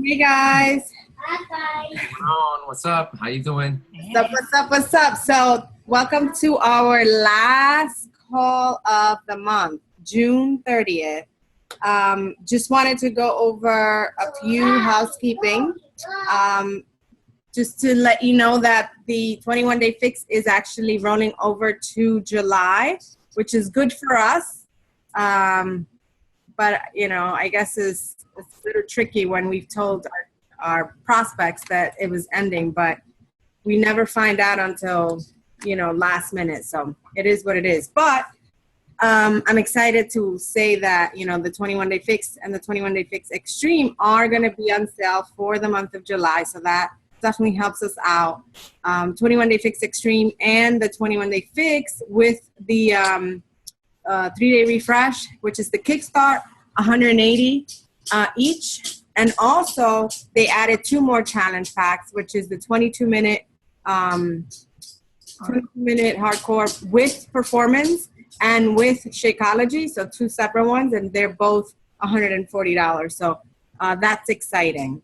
Hey guys. Hi. What's going on? What's up? How you doing? What's up? So welcome to our last call of the month, June 30th. Just wanted to go over a few housekeeping. Just to let you know that the 21-day fix is actually rolling over to July, which is good for us. But, you know, I guess it's a little tricky when we've told our prospects that it was ending, but we never find out until, you know, last minute. So it is what it is. But I'm excited to say that, you know, the 21-day fix and the 21-day fix extreme are going to be on sale for the month of July. So that definitely helps us out. 21-day fix extreme and the 21-day fix with the 3-day refresh, which is the kickstart, 180 each. And also they added 2 more challenge packs, which is the 22-minute hardcore with performance and with Shakeology. So 2 separate ones, and they're both $140. So that's exciting.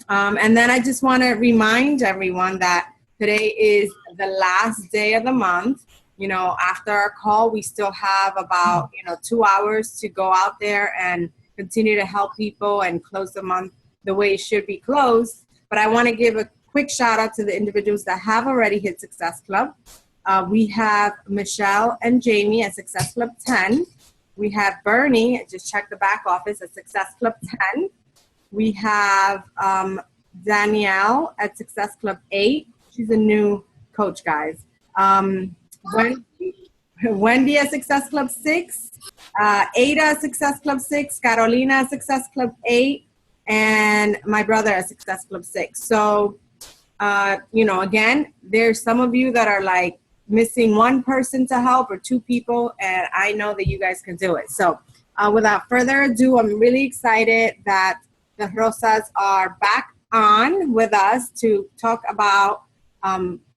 And then I just want to remind everyone that today is the last day of the month. You know, after our call, we still have about, 2 hours to go out there and continue to help people and close the month the way it should be closed. But I want to give a quick shout out to the individuals that have already hit Success Club. We have Michelle and Jamie at Success Club 10. We have Bernie, just check the back office, at Success Club 10. We have Danielle at Success Club 8. She's a new coach, guys. Wendy at Success Club 6. Ada at Success Club 6. Carolina at Success Club 8. And my brother at Success Club 6. So, again, there's some of you that are like missing one person to help or 2 people, and I know that you guys can do it. So without further ado, I'm really excited that the Rosas are back on with us to talk about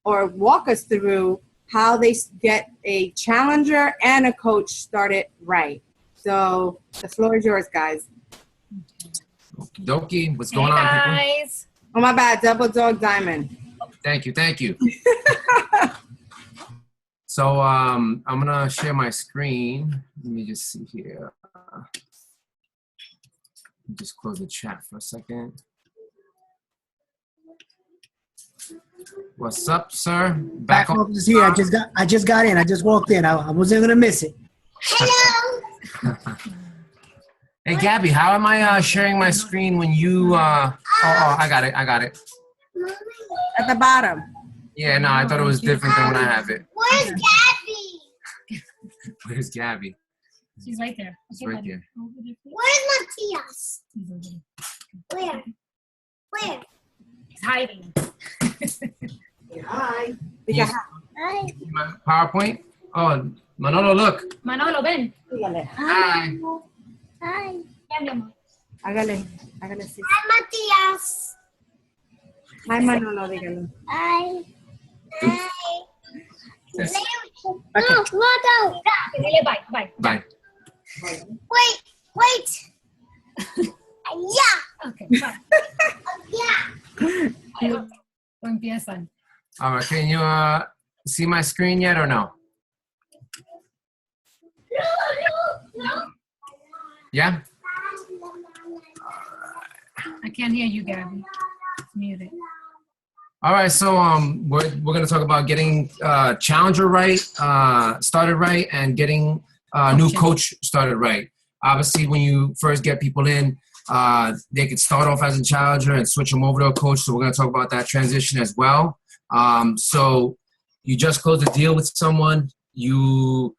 or walk us through how they get a challenger and a coach started right. So the floor is yours, guys. Okie dokie. What's going on, people? Guys. Oh, my bad. Double Dog Diamond. Thank you. So I'm going to share my screen. Let me just see here. Just close the chat for a second. What's up, sir? Back office here. I just got in. I just walked in. I wasn't gonna miss it. Hello. Hey, Gabby, how am I sharing my screen when you? I got it. At the bottom. Yeah, no, I thought it was different than when I have it. Where's Gabby? Where's Gabby? She's right there. It's right there. Where's Matias? Where? He's hiding. Hi. You Hi. see my PowerPoint? Oh, Manolo, look. Manolo, ven. Hi. Hi. Ya, mi amor. Hágale sí. Hi, Matias. Hi, Manolo, dígalo. Hi. Hi. Yes. No, no. Dile bye. Bye. Wait. Yeah. Okay, bye. Yeah. Empiezan. All right, can you see my screen yet or no? No. Yeah? I can't hear you, Gabby. It's muted. All right, so we're going to talk about getting challenger right, started right, and getting new coach started right. Obviously, when you first get people in, they could start off as a challenger and switch them over to a coach. So we're going to talk about that transition as well. So you just closed a deal with someone. You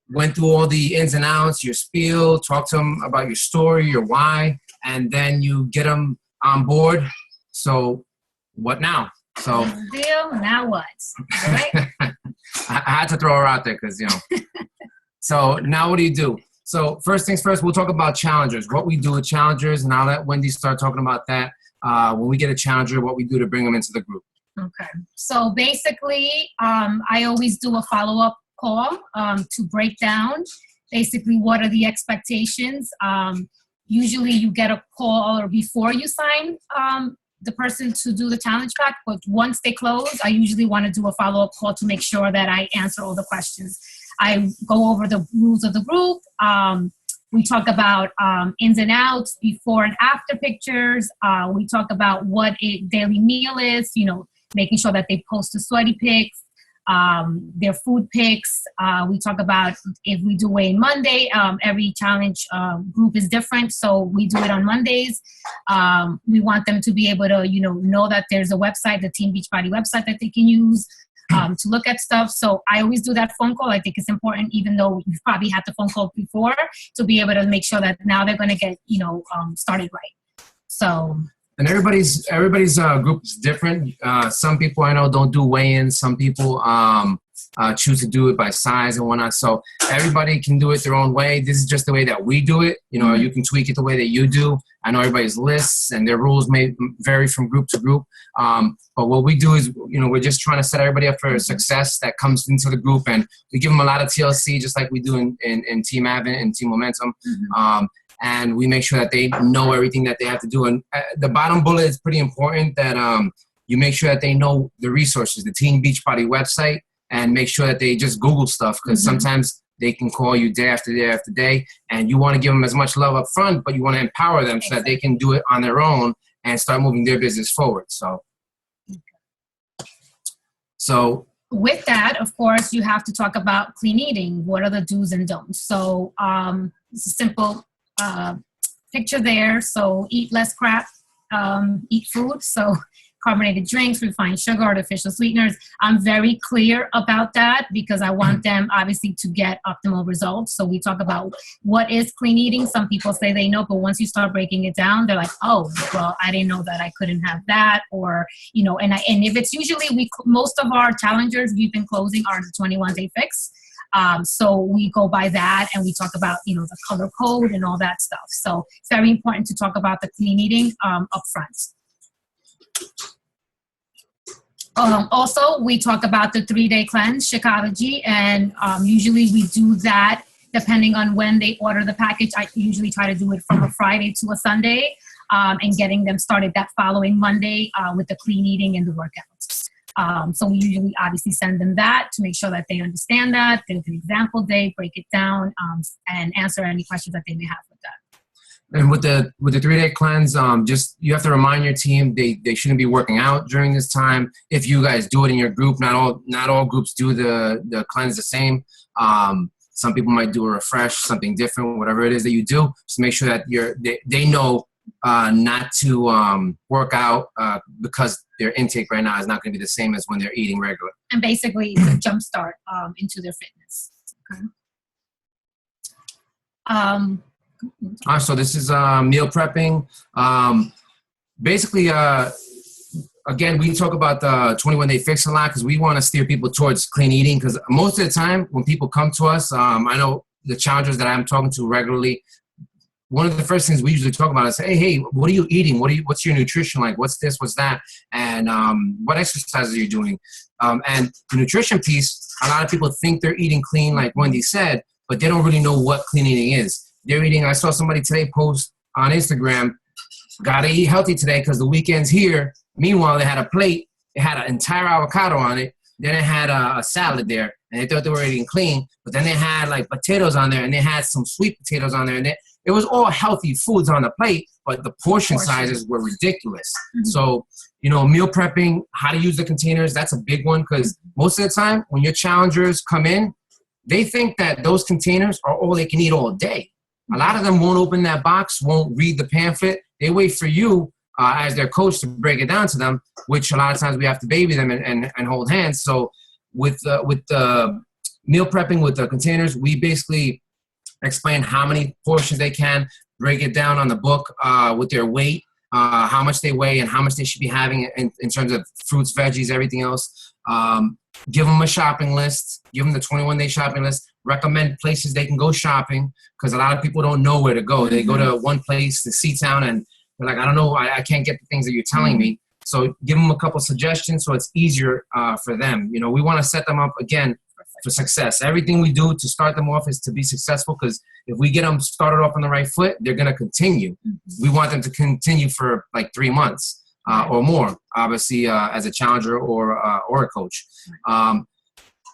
went through all the ins and outs, your spiel, talk to them about your story, your why, and then you get them on board. So what now? So Deal, now what? Right? I had to throw her out there because, So now what do you do? So first things first, we'll talk about challengers, what we do with challengers, and I'll let Wendy start talking about that. When we get a challenger, what we do to bring them into the group. Okay. So basically, I always do a follow-up call to break down basically what are the expectations. Usually you get a call or before you sign the person to do the challenge pack, but once they close, I usually want to do a follow-up call to make sure that I answer all the questions. I go over the rules of the group. We talk about ins and outs, before and after pictures. We talk about what a daily meal is, making sure that they post the sweaty pics, their food pics. We talk about if we do weigh in Monday, every challenge group is different, so we do it on Mondays. We want them to be able to, know that there's a website, the Team Beachbody website that they can use to look at stuff. So I always do that phone call. I think it's important, even though you've probably had the phone call before, to be able to make sure that now they're going to get, started right. So. And everybody's group is different. Some people I know don't do weigh-ins. Some people choose to do it by size and whatnot. So everybody can do it their own way. This is just the way that we do it. You can tweak it the way that you do. I know everybody's lists and their rules may vary from group to group. But what we do is, we're just trying to set everybody up for success that comes into the group, and we give them a lot of TLC, just like we do in Team Advent and Team Momentum. And we make sure that they know everything that they have to do. And the bottom bullet is pretty important, that you make sure that they know the resources, the Team Beachbody website, and make sure that they just Google stuff, because sometimes they can call you day after day after day, and you want to give them as much love up front, but you want to empower them so that they can do it on their own and start moving their business forward. So with that, of course, you have to talk about clean eating. What are the do's and don'ts? So it's a simple picture there. So eat less crap, eat fruit. So carbonated drinks, refined sugar, artificial sweeteners. I'm very clear about that because I want them obviously to get optimal results. So we talk about what is clean eating. Some people say they know, but once you start breaking it down, they're like, oh, well, I didn't know that I couldn't have that. Or, and if it's usually most of our challengers we've been closing are the 21-day fix. So we go by that, and we talk about, the color code and all that stuff. So it's very important to talk about the clean eating up front. Also, we talk about the 3-day cleanse, Shakeology, and usually we do that depending on when they order the package. I usually try to do it from a Friday to a Sunday, and getting them started that following Monday with the clean eating and the workouts. So we usually obviously send them that to make sure that they understand that. There's an example day, break it down, and answer any questions that they may have with that. And with the 3-day cleanse, just you have to remind your team they shouldn't be working out during this time. If you guys do it in your group, not all groups do the cleanse the same. Some people might do a refresh, something different, whatever it is that you do. Just make sure that they know not to work out because their intake right now is not going to be the same as when they're eating regular. And basically, it's a jump start into their fitness. Okay. All right, so this is meal prepping. Basically, again, we talk about the 21-day fix a lot because we want to steer people towards clean eating, because most of the time when people come to us, I know the challengers that I'm talking to regularly, one of the first things we usually talk about is, hey, what are you eating? What's your nutrition like? What's this? What's that? And what exercises are you doing? And the nutrition piece, a lot of people think they're eating clean, like Wendy said, but they don't really know what clean eating is. They're eating, I saw somebody today post on Instagram, gotta eat healthy today because the weekend's here. Meanwhile, they had a plate, it had an entire avocado on it, then it had a salad there, and they thought they were eating clean, but then they had like potatoes on there, and they had some sweet potatoes on there, and it was all healthy foods on the plate, but the portion sizes were ridiculous. Mm-hmm. So, meal prepping, how to use the containers, that's a big one, because most of the time when your challengers come in, they think that those containers are all they can eat all day. A lot of them won't open that box, won't read the pamphlet. They wait for you as their coach to break it down to them, which a lot of times we have to baby them and hold hands. So with the meal prepping, with the containers, we basically explain how many portions they can, break it down on the book with their weight, how much they weigh and how much they should be having in terms of fruits, veggies, everything else. Give them a shopping list, give them the 21-day shopping list, recommend places they can go shopping, because a lot of people don't know where to go. They go to one place, the C-Town, and they're like, I don't know, I can't get the things that you're telling me. So give them a couple suggestions so it's easier for them. We want to set them up, again, for success. Everything we do to start them off is to be successful, because if we get them started off on the right foot, they're going to continue. We want them to continue for like 3 months or more, obviously, as a challenger or a coach.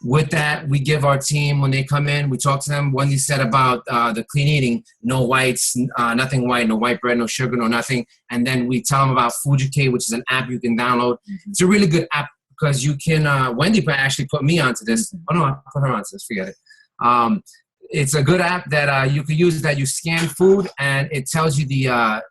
With that, we give our team, when they come in, we talk to them. Wendy said about the clean eating, no whites, nothing white, no white bread, no sugar, no nothing. And then we tell them about Fujicate, which is an app you can download. It's a really good app because you can, Wendy actually put me onto this. Oh no, I put her onto this, forget it. It's a good app that you can use, that you scan food and it tells you the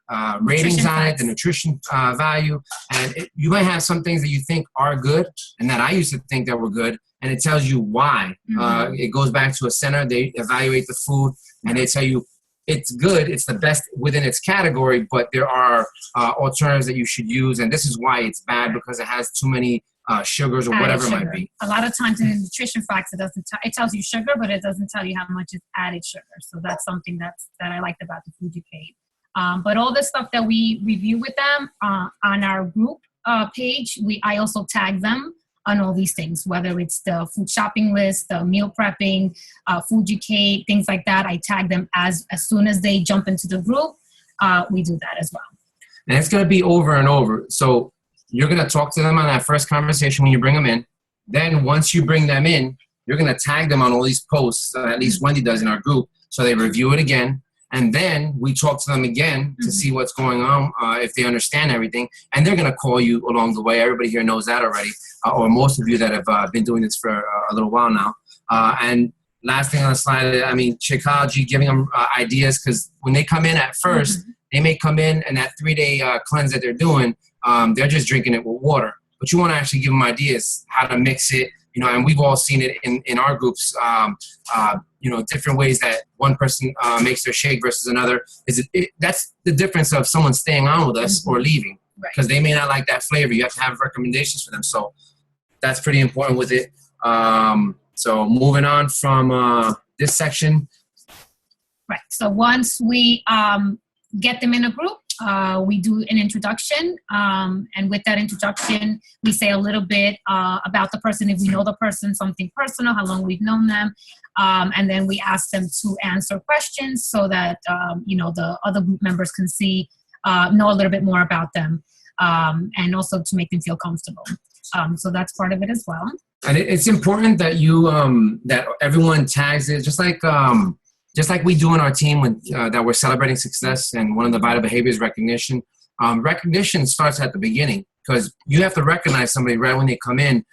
ratings on it, the nutrition value. And you might have some things that you think are good and that I used to think that were good. And it tells you why. It goes back to a center. They evaluate the food, and they tell you it's good. It's the best within its category, but there are alternatives that you should use. And this is why it's bad, because it has too many sugars or whatever it might be. A lot of times in the nutrition facts, it tells you sugar, but it doesn't tell you how much is added sugar. So that's something that I liked about the Fujicate. But all the stuff that we review with them on our group page, I also tag them on all these things, whether it's the food shopping list, the meal prepping, Fujicate, things like that. I tag them as soon as they jump into the group. We do that as well. And it's going to be over and over. So you're going to talk to them on that first conversation when you bring them in. Then once you bring them in, you're going to tag them on all these posts, at least Wendy does in our group, so they review it again. And then we talk to them again to see what's going on, if they understand everything. And they're going to call you along the way. Everybody here knows that already, or most of you that have been doing this for a little while now. And last thing on the slide, I mean, Shakeology, giving them ideas, because when they come in at first, they may come in and that 3-day cleanse that they're doing, they're just drinking it with water. But you want to actually give them ideas, how to mix it, you know, and we've all seen it in our groups, you know, different ways that one person makes their shake versus another. That's the difference of someone staying on with us or leaving, because they may not like that flavor. You have to have recommendations for them. So that's pretty important with it. So moving on from this section. Right. So once we get them in a group, we do an introduction, and with that introduction, we say a little bit about the person, if we know the person, something personal, how long we've known them, and then we ask them to answer questions so that you know, the other group members can know a little bit more about them, and also to make them feel comfortable. So that's part of it as well. And it's important that you that everyone tags it, just like we do in our team when that we're celebrating success, and one of the vital behaviors is recognition. Recognition starts at the beginning, because you have to recognize somebody right when they come in,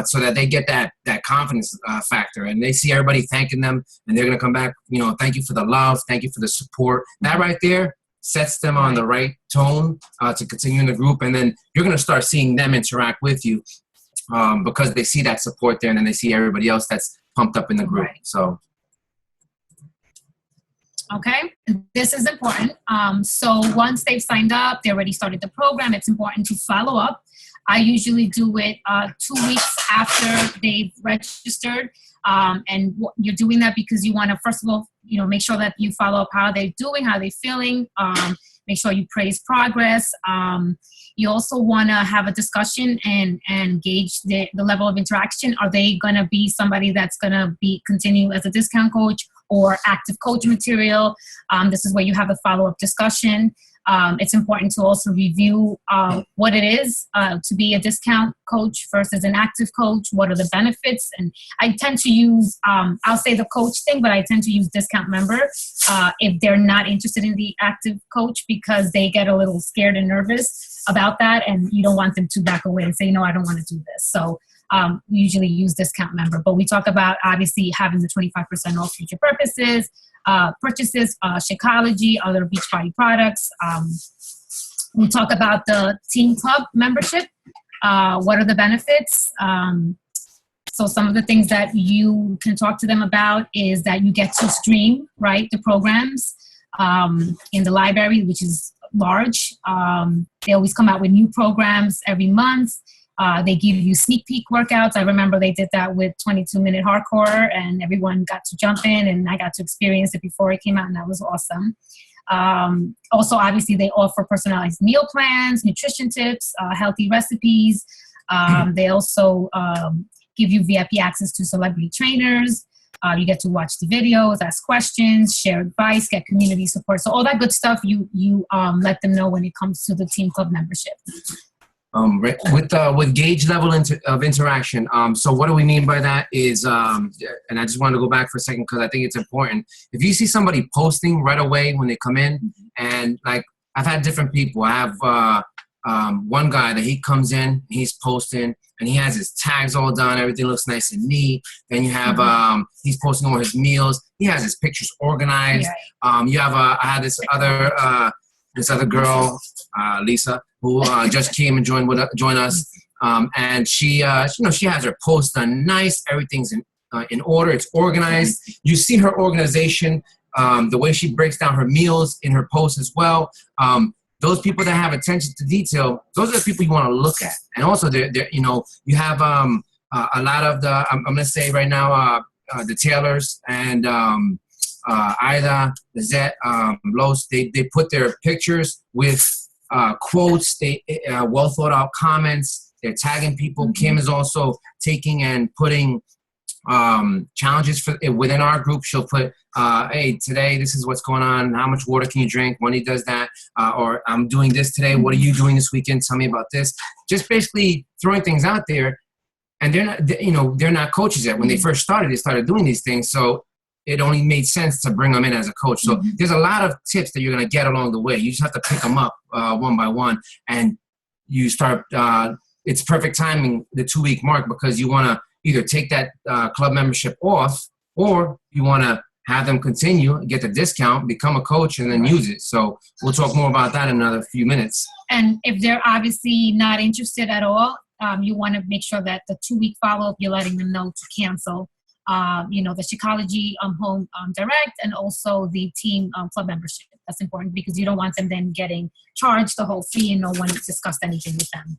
so that they get that confidence factor, and they see everybody thanking them, and they're going to come back, you know, thank you for the love, thank you for the support. That right there sets them on the right tone to continue in the group, and then you're going to start seeing them interact with you because they see that support there, and then they see everybody else that's pumped up in the group. So. Okay, this is important. So once they've signed up, they already started the program, it's important to follow up. I usually do it 2 weeks after they've registered. And you're doing that because you want to, first of all, you know, make sure that you follow up how they're doing, how they're feeling. Make sure you praise progress. You also want to have a discussion and gauge the level of interaction. Are they going to be somebody that's going to continue as a discount coach or active coach material? This is where you have a follow-up discussion. It's important to also review what it is to be a discount coach versus an active coach. What are the benefits? And I tend to use, I'll say the coach thing, but I tend to use discount member if they're not interested in the active coach, because they get a little scared and nervous about that, and you don't want them to back away and say, no, I don't want to do this. So we usually use discount member, but we talk about obviously having the 25% off future purchases, Shakeology, other Beachbody products. We talk about the team club membership. What are the benefits? So some of the things that you can talk to them about is that you get to stream, right, the programs in the library, which is large. They always come out with new programs every month. They give you sneak peek workouts. I remember they did that with 22-minute hardcore, and everyone got to jump in, and I got to experience it before it came out, and that was awesome. Also, obviously, they offer personalized meal plans, nutrition tips, healthy recipes. They also give you VIP access to celebrity trainers. You get to watch the videos, ask questions, share advice, get community support. So all that good stuff, you let them know when it comes to the team club membership. With gauge level of interaction. So what do we mean by that is, and I just want to go back for a second because I think it's important. If you see somebody posting right away when they come in, and like I've had different people. I have one guy that he comes in, he's posting, and he has his tags all done. Everything looks nice and neat. Then you have he's posting all his meals. He has his pictures organized. You have I had this other girl, Lisa, who just came and joined us, and she she has her post done nice. Everything's in order. It's organized. You see her organization, the way she breaks down her meals in her post as well. Those people that have attention to detail, those are the people you want to look at. And also, they're you have a lot of the I'm going to say right now the Taylors and Ida, Lizette, Los, they put their pictures with quotes, well thought out comments. They're tagging people. Kim is also taking and putting challenges within our group. She'll put, hey, today this is what's going on. How much water can you drink? Wendy does that. Or I'm doing this today. What are you doing this weekend? Tell me about this. Just basically throwing things out there. And they're not coaches yet. When they first started, they started doing these things. So it only made sense to bring them in as a coach. So there's a lot of tips that you're going to get along the way. You just have to pick them up one by one. And you start, it's perfect timing, the 2-week mark, because you want to either take that club membership off, or you want to have them continue, get the discount, become a coach, and then use it. So we'll talk more about that in another few minutes. And if they're obviously not interested at all, you want to make sure that the 2-week follow-up, you're letting them know to cancel. The Shakeology home direct, and also the team club membership. That's important because you don't want them then getting charged the whole fee and no one discussed anything with them.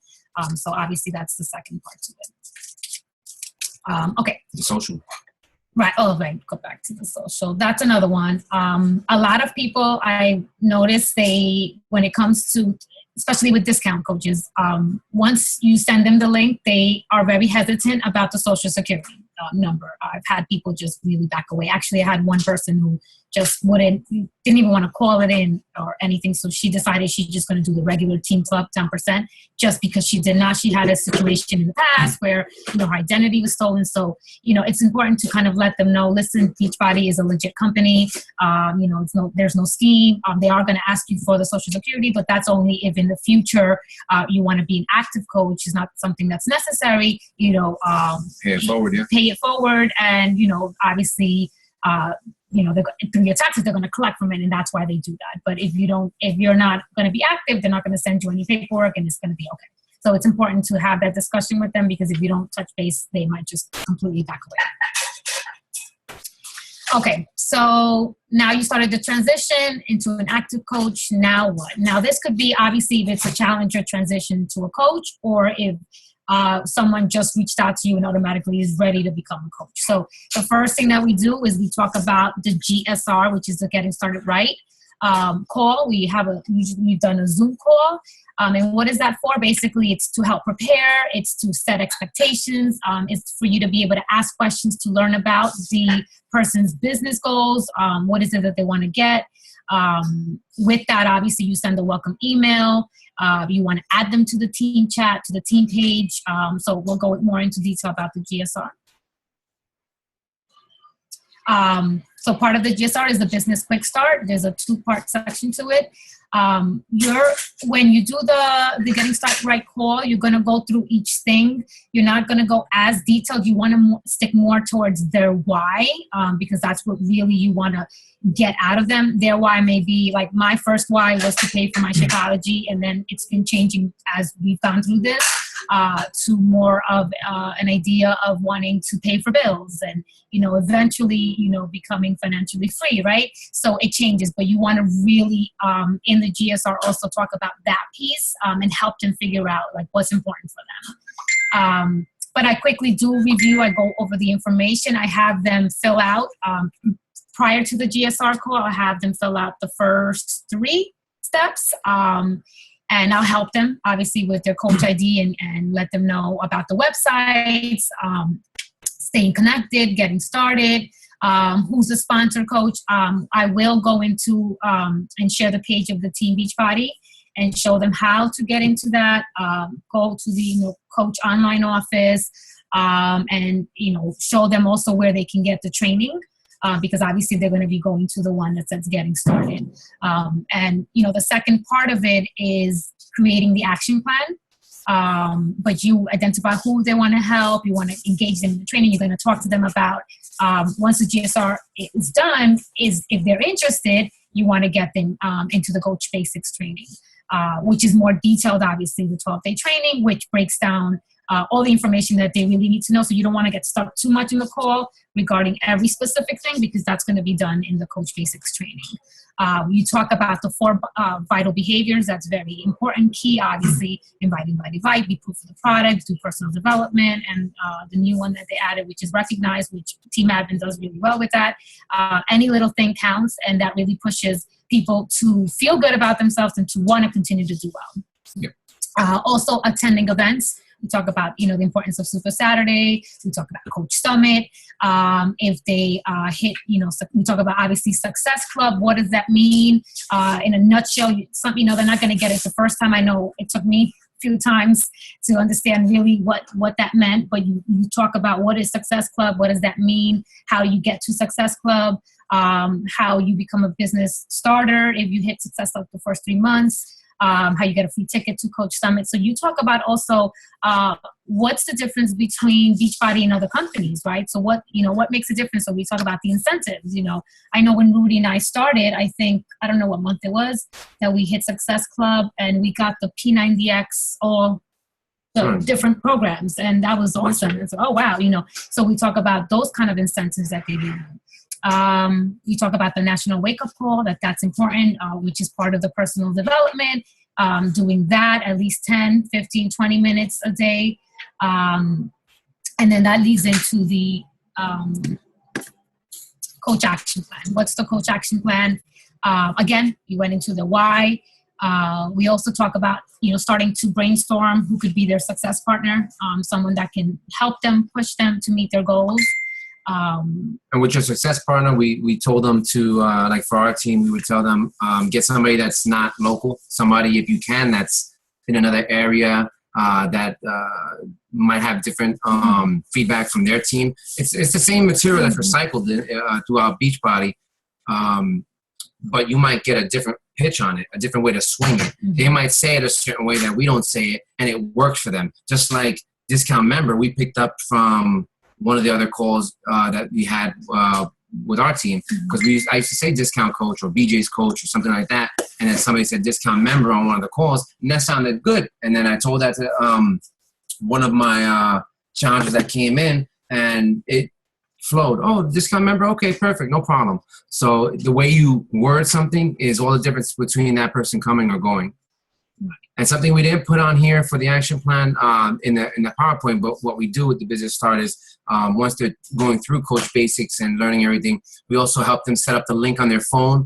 So obviously that's the second part to it. Okay. The social. Right. Oh, right. Go back to the social. That's another one. A lot of people I notice when it comes to, especially with discount coaches, once you send them the link, they are very hesitant about the Social Security number. I've had people just really back away. Actually, I had one person who just didn't even want to call it in or anything. So she decided she's just going to do the regular team club 10% just because she had a situation in the past where, her identity was stolen. So, it's important to kind of let them know, listen, Beachbody is a legit company. There's no scheme. They are going to ask you for the Social Security, but that's only if in the future you want to be an active coach. Is not something that's necessary. Pay it forward, yeah. Pay it forward, and obviously. Through your taxes, they're going to collect from it, and that's why they do that. But if you're not going to be active, they're not going to send you any paperwork, and it's going to be okay. So it's important to have that discussion with them, because if you don't touch base, they might just completely back away. Okay, so now you started the transition into an active coach. Now what? Now this could be, obviously, if it's a challenger transition to a coach, or if someone just reached out to you and automatically is ready to become a coach. So the first thing that we do is we talk about the GSR, which is the Getting Started Right call. We've done a Zoom call. And what is that for? Basically, it's to help prepare. It's to set expectations. It's for you to be able to ask questions to learn about the person's business goals. What is it that they want to get? With that, obviously, you send a welcome email. You want to add them to the team chat, to the team page. So we'll go more into detail about the GSR. So part of the GSR is the Business Quick Start. There's a 2-part section to it. When you do the Getting Started Right call, you're going to go through each thing. You're not going to go as detailed. You want to stick more towards their why, because that's what really you want to get out of them. Their why may be like, my first why was to pay for my Shakeology, and then it's been changing as we've gone through this to more of an idea of wanting to pay for bills and, eventually, becoming financially free, right? So it changes, but you want to really, in the GSR, also talk about that piece and help them figure out like what's important for them. But I quickly do review. I go over the information. I have them fill out prior to the GSR call. I have them fill out the first 3 steps. And I'll help them, obviously, with their coach ID and let them know about the websites, staying connected, getting started, who's the sponsor coach. I will go into and share the page of the Team Beachbody and show them how to get into that. Go to the coach online office and show them also where they can get the training. Because obviously they're going to be going to the one that says getting started. And the second part of it is creating the action plan. But you identify who they want to help. You want to engage them in the training. You're going to talk to them about once the GSR is done, is if they're interested, you want to get them into the Coach Basics training, which is more detailed, obviously, the 12-day training, which breaks down all the information that they really need to know. So you don't want to get stuck too much in the call regarding every specific thing, because that's going to be done in the Coach Basics training. You talk about the 4 vital behaviors. That's very important. Key, obviously, invite, be proof of the product, do personal development, and the new one that they added, which is recognize, which Team Admin does really well with that. Any little thing counts, and that really pushes people to feel good about themselves and to want to continue to do well. Yep. Also, attending events. We talk about, the importance of Super Saturday. We talk about Coach Summit. If they hit, we talk about obviously Success Club. What does that mean? In a nutshell, they're not going to get it the first time. I know it took me a few times to understand really what that meant. But you talk about what is Success Club? What does that mean? How you get to Success Club? How you become a business starter if you hit Success Club the first 3 months. How you get a free ticket to Coach Summit. So you talk about also what's the difference between Beachbody and other companies, right? So what makes a difference? So we talk about the incentives. I know when Rudy and I started, I don't know what month it was, that we hit Success Club and we got the P90X, all the different programs. And that was awesome. And so, oh, wow, So we talk about those kind of incentives that they do. You talk about the national wake-up call, that's important, which is part of the personal development, doing that at least 10, 15, 20 minutes a day. And then that leads into the coach action plan. What's the coach action plan? Again, you went into the why. We also talk about, starting to brainstorm who could be their success partner, someone that can help them, push them to meet their goals. And with your success partner, we told them to, like for our team, we would tell them, get somebody that's not local, somebody, if you can, that's in another area that might have different feedback from their team. It's the same material that's recycled throughout Beachbody, but you might get a different pitch on it, a different way to swing it. They might say it a certain way that we don't say it, and it works for them. Just like Discount Member, we picked up from one of the other calls that we had with our team, because I used to say discount coach or BJ's coach or something like that, and then somebody said discount member on one of the calls, and that sounded good. And then I told that to one of my challengers that came in, and it flowed. Oh, discount member, okay, perfect, no problem. So the way you word something is all the difference between that person coming or going. And something we didn't put on here for the action plan in the PowerPoint, but what we do with the business start is once they're going through Coach Basics and learning everything, we also help them set up the link on their phone.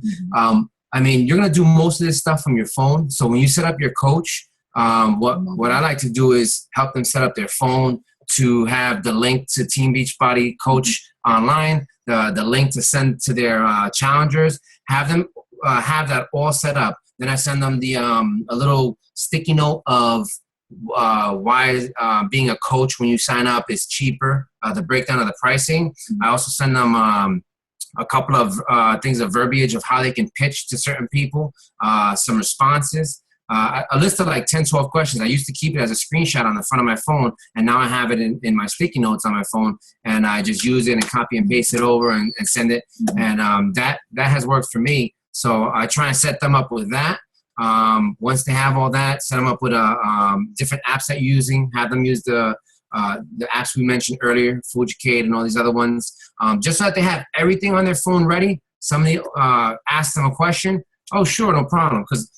You're going to do most of this stuff from your phone. So when you set up your coach, what I like to do is help them set up their phone to have the link to Team Beachbody Coach online, the link to send to their challengers, have them have that all set up. Then I send them the a little sticky note of why being a coach when you sign up is cheaper, the breakdown of the pricing. I also send them a couple of things of verbiage of how they can pitch to certain people, some responses, a list of like 10, 12 questions. I used to keep it as a screenshot on the front of my phone, and now I have it in my sticky notes on my phone, and I just use it and copy and paste it over and send it. And that has worked for me. So I try and set them up with that. Once they have all that, set them up with different apps that you're using. Have them use the apps we mentioned earlier, Fujicade and all these other ones, just so that they have everything on their phone ready. Somebody asks them a question. Oh, sure, no problem. Because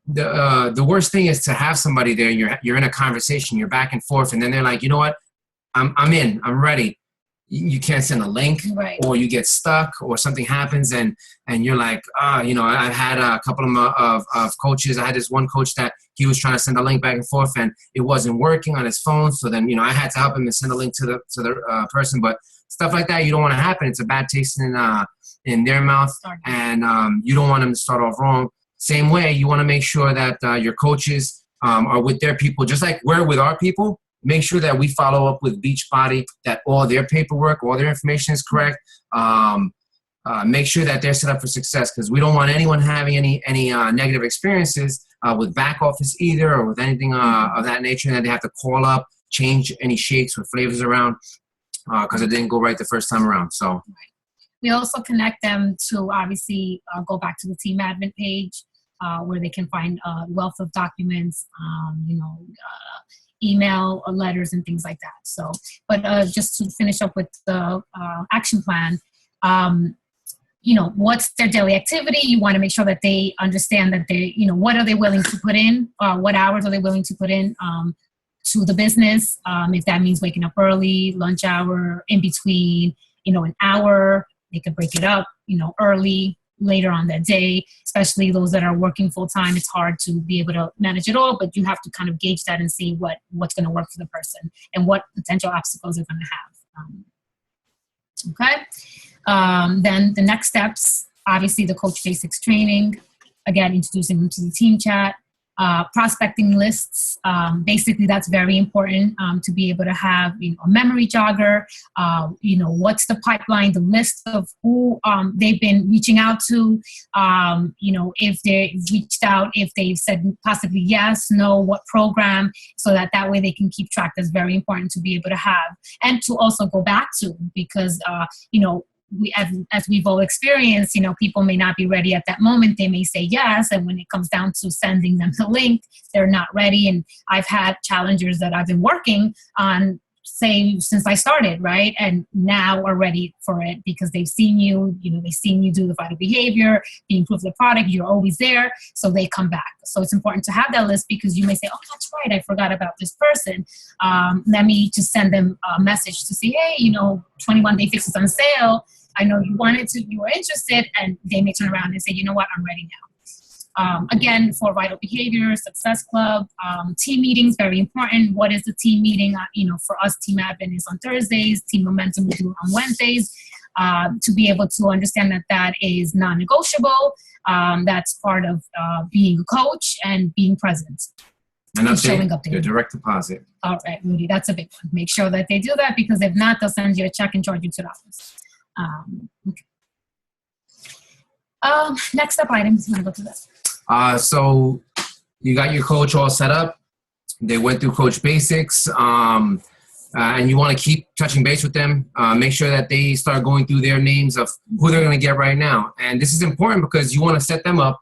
the worst thing is to have somebody there. You're in a conversation. You're back and forth, and then they're like, you know what? I'm in. I'm ready. you can't send a link, Right. or you get stuck, or something happens, and you're like, I've had a couple of coaches. I had this one coach that he was trying to send a link back and forth, and it wasn't working on his phone. So then, I had to help him and send a link to the person. But stuff like that, you don't want to happen. It's a bad taste in their mouth, and you don't want them to start off wrong. Same way, you want to make sure that your coaches are with their people, just like we're with our people. Make sure that we follow up with Beachbody, that all their paperwork, all their information is correct. Make sure that they're set up for success, because we don't want anyone having any negative experiences with back office either, or with anything of that nature, and that they have to call up, change any shakes or flavors around because it didn't go right the first time around. So we also connect them to obviously go back to the team admin page where they can find a wealth of documents, email or letters and things like that. So, but just to finish up with the action plan, what's their daily activity? You want to make sure that they understand that they, what are they willing to put in? What hours are they willing to put in to the business? If that means waking up early, lunch hour, in between, an hour, they could break it up, early, later on that day, especially those that are working full time. It's hard to be able to manage it all, but you have to kind of gauge that and see what's going to work for the person and what potential obstacles they're going to have. Okay. Then the next steps, obviously the coach basics training, again, introducing them to the team chat, prospecting lists. Basically, that's very important to be able to have a memory jogger. What's the pipeline, the list of who they've been reaching out to. If they reached out, if they've said possibly yes, no, what program, so that way they can keep track. That's very important to be able to have and to also go back to, because as we've all experienced, people may not be ready at that moment. They may say yes, and when it comes down to sending them the link, they're not ready. And I've had challengers that I've been working on, say, since I started, right? And now are ready for it because they've seen you, they've seen you do the vital behavior, the improve the product, you're always there, so they come back. So it's important to have that list, because you may say, oh, that's right, I forgot about this person. Let me just send them a message to say, hey, 21-day fix is on sale. I know you were interested, and they may turn around and say, you know what, I'm ready now. Again, for Vital Behavior, Success Club, team meetings, very important. What is the team meeting? For us, Team Admin is on Thursdays, Team Momentum we do on Wednesdays, to be able to understand that is non-negotiable. That's part of being a coach and being present. And showing update your direct deposit. All right, Rudy, that's a big one. Make sure that they do that, because if not, they'll send you a check and charge you $2. Okay. Next up items. I'm going to go to this. So you got your coach all set up. They went through coach basics, and you want to keep touching base with them. Make sure that they start going through their names of who they're going to get right now. And this is important because you want to set them up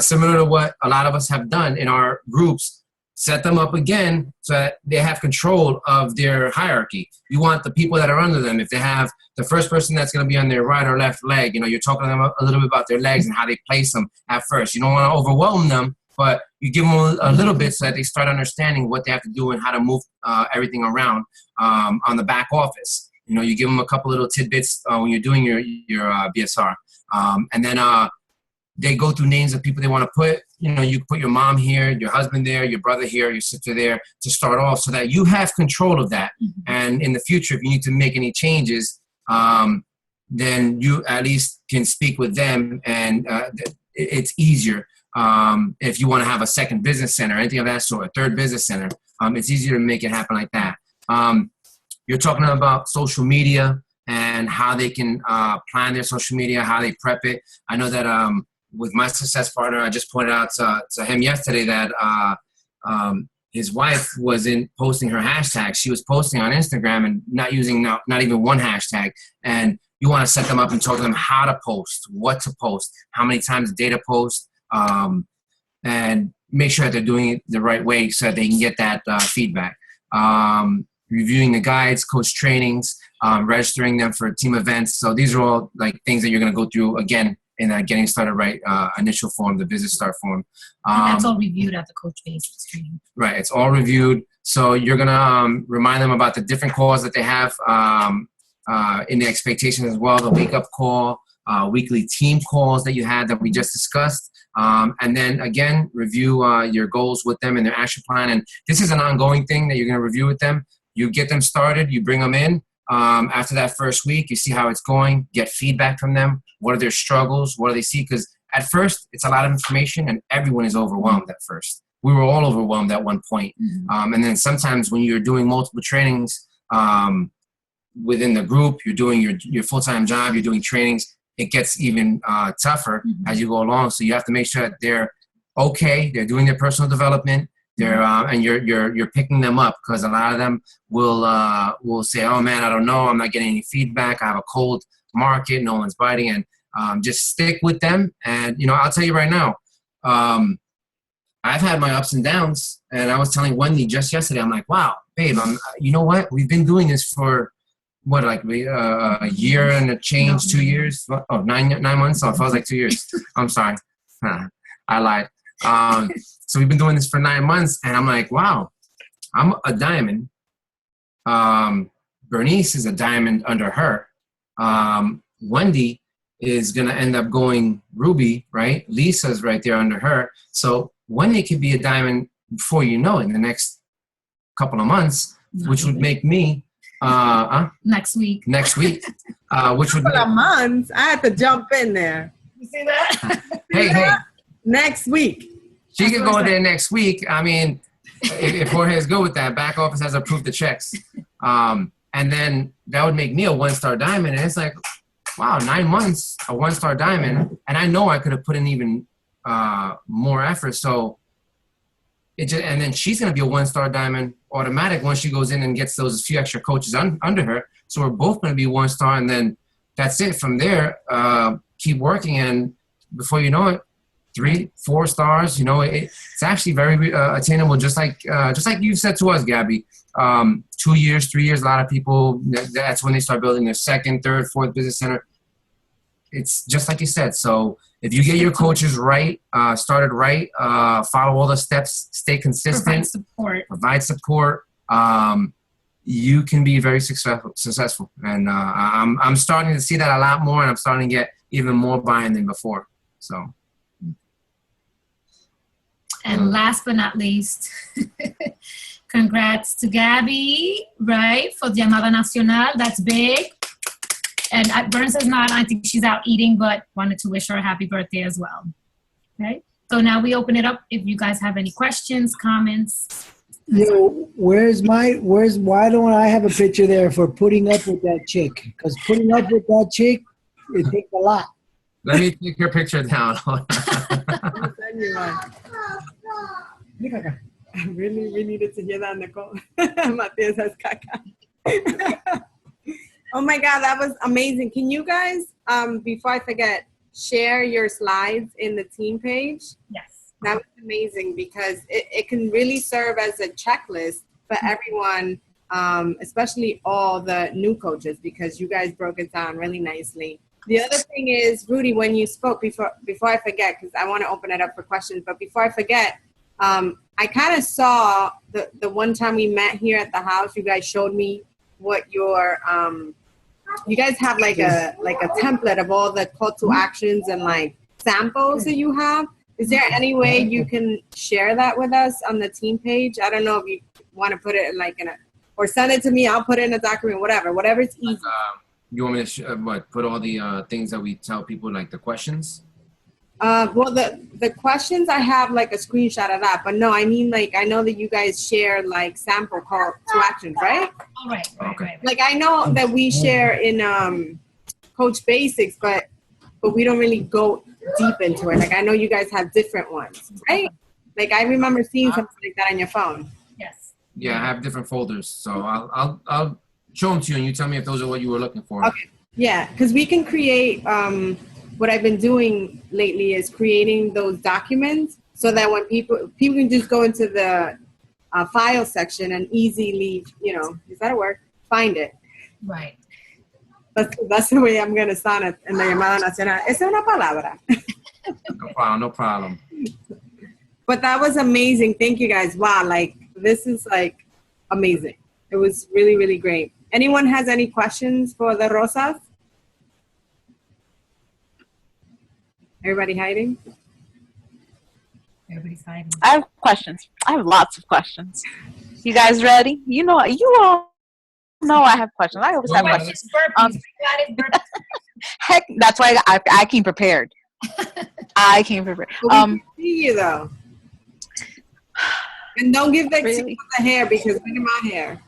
similar to what a lot of us have done in our groups. Set them up again so that they have control of their hierarchy. You want the people that are under them. If they have the first person that's going to be on their right or left leg, you're talking to them a little bit about their legs and how they place them at first. You don't want to overwhelm them, but you give them a little bit so that they start understanding what they have to do and how to move everything around on the back office. You give them a couple little tidbits when you're doing your BSR. And then they go through names of people they want to put. You put your mom here, your husband there, your brother here, your sister there to start off, so that you have control of that. Mm-hmm. And in the future, if you need to make any changes, then you at least can speak with them, and it's easier. If you want to have a second business center, anything of that sort, a third business center, it's easier to make it happen like that. You're talking about social media and how they can plan their social media, how they prep it. I know that with my success partner, I just pointed out to him yesterday that his wife wasn't posting her hashtag. She was posting on Instagram and not using not even one hashtag. And you want to set them up and talk to them how to post, what to post, how many times a day to post, and make sure that they're doing it the right way so that they can get that feedback. Reviewing the guides, coach trainings, registering them for team events. So these are all like things that you're going to go through again in that getting started right initial form, the business start form. And that's all reviewed at the coach basics training. Right, it's all reviewed. So you're going to remind them about the different calls that they have in the expectations as well, the wake-up call, weekly team calls that you had that we just discussed. And then, again, review your goals with them and their action plan. And this is an ongoing thing that you're going to review with them. You get them started. You bring them in. After that first week, you see how it's going, get feedback from them. What are their struggles? What do they see? Because at first, it's a lot of information, and everyone is overwhelmed at first. We were all overwhelmed at one point. And then sometimes when you're doing multiple trainings within the group, you're doing your full-time job, you're doing trainings, it gets even tougher as you go along. So you have to make sure that they're okay, they're doing their personal development, they're and you're picking them up, because a lot of them will say, "Oh man, I don't know, I'm not getting any feedback. I have a cold market, no one's biting." And just stick with them. And I'll tell you right now, I've had my ups and downs. And I was telling Wendy just yesterday, I'm like, "Wow, babe, you know what? We've been doing this for." What, like a year and a change, 2 years? Oh, 9 months? Oh, it feels like 2 years. I'm sorry. I lied. So we've been doing this for 9 months, and I'm like, wow, I'm a diamond. Bernice is a diamond under her. Wendy is going to end up going Ruby, right? Lisa's right there under her. So Wendy could be a diamond before you know it in the next couple of months, which would make me next week, which would couple of months. I had to jump in there. You see that? hey, next week. She could go there next week. I mean, if Jorge is good with that, back office has approved the checks, and then that would make me a 1-star diamond. And it's like, wow, 9 months, a 1-star diamond, and I know I could have put in even more effort. So and then she's going to be a 1-star diamond automatic once she goes in and gets those few extra coaches under her. So we're both going to be 1-star, and then that's it. From there, keep working, and before you know it, 3-4 stars. It's actually very attainable. Just like you said to us, Gabby. 2 years, 3 years. A lot of people, that's when they start building their second, third, fourth business center. It's just like you said. So if you get your coaches right, started right, follow all the steps, stay consistent, provide support, you can be very successful. And I'm starting to see that a lot more, and I'm starting to get even more buy-in than before. So. And last but not least, congrats to Gabby, right, for Llamada Nacional. That's big. And Burns is not, I think she's out eating, but wanted to wish her a happy birthday as well. Okay? So now we open it up if you guys have any questions, comments. Yo, why don't I have a picture there for putting up with that chick? Because putting up with that chick, it takes a lot. Let me take your picture down. I really needed to hear that, Nicole. Matias has caca. Oh my God, that was amazing. Can you guys, before I forget, share your slides in the team page? Yes. That was amazing, because it can really serve as a checklist for everyone, especially all the new coaches, because you guys broke it down really nicely. The other thing is, Rudy, when you spoke, before I forget, because I want to open it up for questions, but before I forget, I kind of saw the one time we met here at the house, you guys showed me what your you guys have like a template of all the call to actions and like samples that you have. Is there any way you can share that with us on the team page? I don't know if you want to put it in or send it to me. I'll put it in a document, whatever's easy. You want me to put all the things that we tell people, like the questions? Well, the questions, I have like a screenshot of that, but no, I mean, like, I know that you guys share like sample call to actions, right? All right. Okay. Like, I know that we share in Coach Basics, but we don't really go deep into it. Like, I know you guys have different ones, right? Like, I remember seeing something like that on your phone. Yes. Yeah, I have different folders, so I'll show them to you, and you tell me if those are what you were looking for. Okay. Yeah, because we can create. What I've been doing lately is creating those documents so that when people can just go into the file section and easily, is that a word? Find it. Right. That's the way I'm going to sound it in la llamada nacional. Esa es una palabra. No problem. But that was amazing. Thank you guys. Wow, like, this is like amazing. It was really, really great. Anyone has any questions for the Rosas? Everybody hiding? Everybody's hiding. I have questions. I have lots of questions. You guys ready? You all know I have questions. I always have Well, questions. It's burpees. We got it, Heck, that's why I came prepared. I came prepared. But we can see you though. And don't give the excuse Really? of the hair because look at my hair.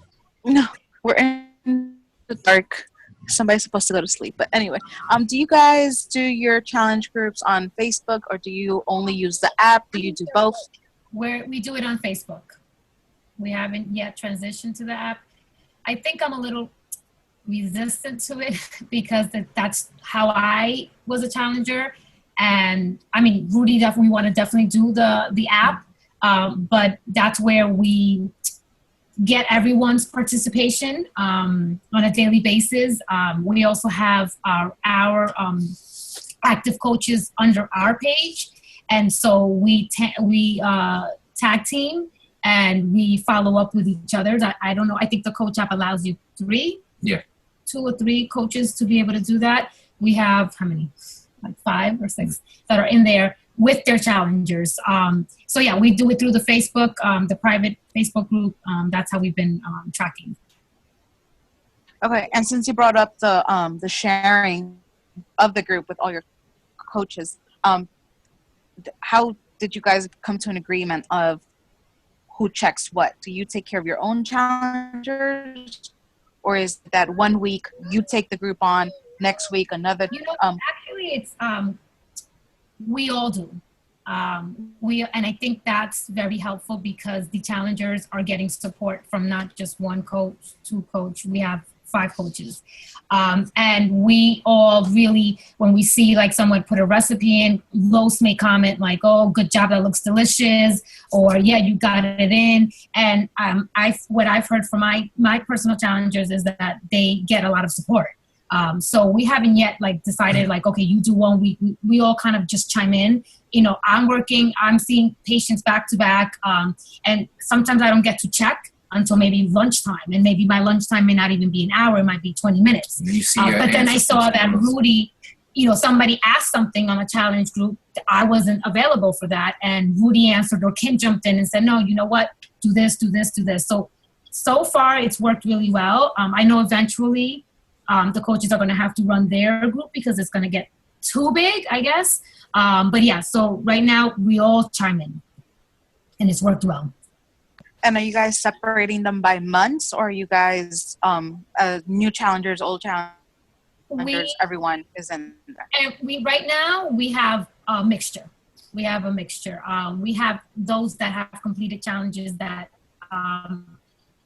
No, we're in the dark. Somebody's supposed to go to sleep. But anyway, do you guys do your challenge groups on Facebook, or do you only use the app? Do you do both? We do it on Facebook. We haven't yet transitioned to the app. I think I'm a little resistant to it because that's how I was a challenger. And I mean, Rudy we want to definitely do the app, but that's where we get everyone's participation on a daily basis. We also have our active coaches under our page, and so we tag team and we follow up with each other. I don't know. I think the coach app allows you 2 or 3 coaches to be able to do that. We have how many? Like 5 or 6 that are in there with their challengers. So yeah, we do it through the Facebook, the private Facebook group. That's how we've been tracking. Okay, and since you brought up the sharing of the group with all your coaches, how did you guys come to an agreement of who checks what? Do you take care of your own challengers, or is that one week you take the group on, next week another? Actually, it's we all do. And I think that's very helpful because the challengers are getting support from not just one coach, 2 coach. We have 5 coaches. And we all really, when we see like someone put a recipe in, Los may comment like, oh, good job, that looks delicious, or yeah, you got it in. And what I've heard from my personal challengers is that they get a lot of support. So we haven't yet like decided like, okay, you do one week. We all kind of just chime in. I'm working, I'm seeing patients back to back. And sometimes I don't get to check until maybe lunchtime. And maybe my lunchtime may not even be an hour. It might be 20 minutes. But then I saw that Rudy, somebody asked something on a challenge group. I wasn't available for that. And Rudy answered, or Kim jumped in and said, no, you know what? Do this, do this, do this. So far it's worked really well. I know eventually the coaches are going to have to run their group because it's going to get too big, I guess. But yeah, so right now we all chime in and it's worked well. And are you guys separating them by months, or are you guys new challengers, old challengers, everyone is in there? And right now we have a mixture. We have those that have completed challenges that